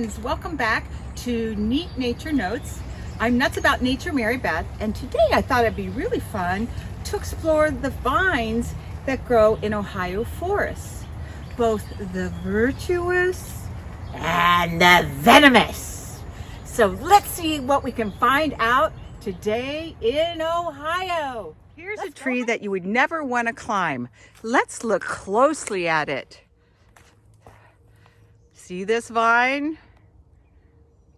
friends, welcome back to Neat Nature Notes. I'm nuts about nature, Mary Beth, and today I thought it'd be really fun to explore the vines that grow in Ohio forests, both the Virtuous and the Venomous. So let's see what we can find out today in Ohio. Here's a tree that you would never want to climb. Let's look closely at it. See this vine?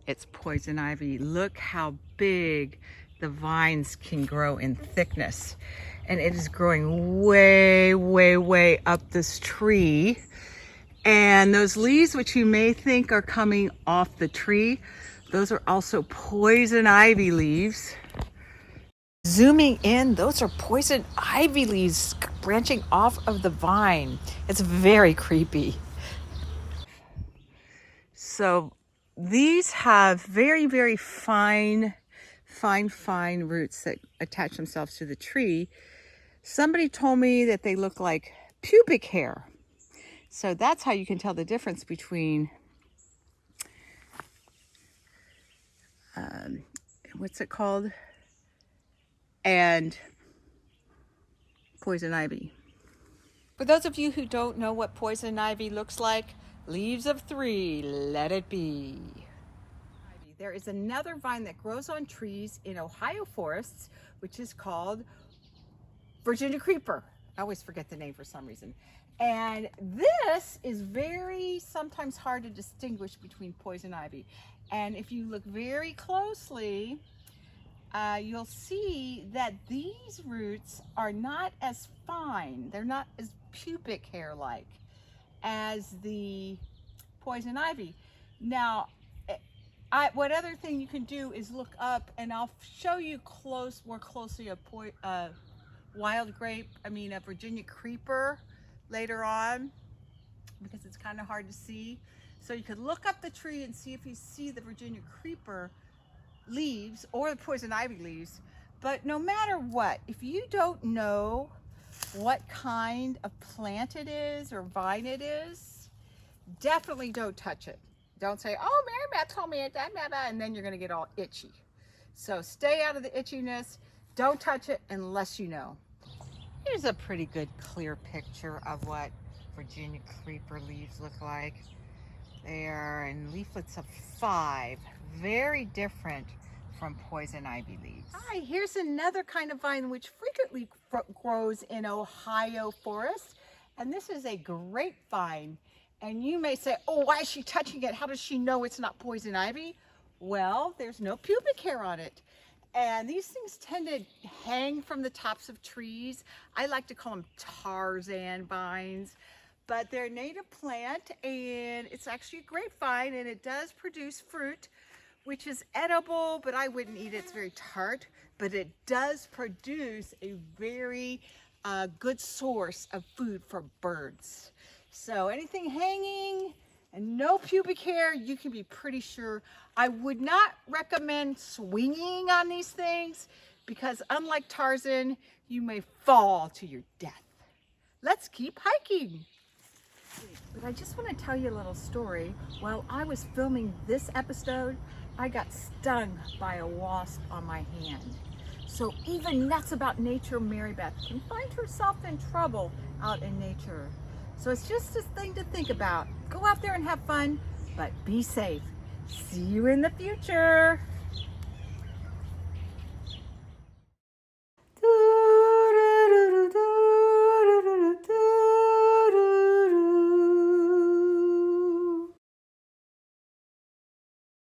It's poison ivy. Look how big the vines can grow in thickness. And it is growing way, way, way up this tree. And those leaves, which you may think are coming off the tree, those are also poison ivy leaves. Zooming in, those are poison ivy leaves branching off of the vine. It's very creepy. So these have very, very fine roots that attach themselves to the tree. Somebody told me that they look like pubic hair. So that's how you can tell the difference between, what's it called? And poison ivy. For those of you who don't know what poison ivy looks like, leaves of 3, let it be. There is another vine that grows on trees in Ohio forests, which is called Virginia creeper. I always forget the name for some reason. And this is sometimes hard to distinguish between poison ivy. And if you look very closely, you'll see that these roots are not as fine. They're not as pubic hair-like as the poison ivy. Now, what other thing you can do is look up, and I'll show you more closely a Virginia creeper later on, because it's kind of hard to see. So you could look up the tree and see if you see the Virginia creeper leaves or the poison ivy leaves. But no matter what, if you don't know what kind of plant it is or vine it is, definitely don't touch it. Don't say, oh, Mary Beth told me it, and then you're going to get all itchy. So stay out of the itchiness. Don't touch it unless you know. Here's a pretty good clear picture of what Virginia creeper leaves look like. They are in leaflets of 5, very different from poison ivy leaves. Hi, here's another kind of vine which frequently grows in Ohio forests, and this is a grapevine. And you may say, oh, why is she touching it? How does she know it's not poison ivy? Well, there's no pubic hair on it. And these things tend to hang from the tops of trees. I like to call them Tarzan vines, but they're a native plant, and it's actually a grapevine, and it does produce fruit, which is edible, but I wouldn't eat it. It's very tart, but it does produce a very good source of food for birds. So anything hanging and no pubic hair, you can be pretty sure. I would not recommend swinging on these things because unlike Tarzan, you may fall to your death. Let's keep hiking. But I just want to tell you a little story. While I was filming this episode, I got stung by a wasp on my hand. So even nuts about nature, Mary Beth can find herself in trouble out in nature. So it's just a thing to think about. Go out there and have fun, but be safe. See you in the future.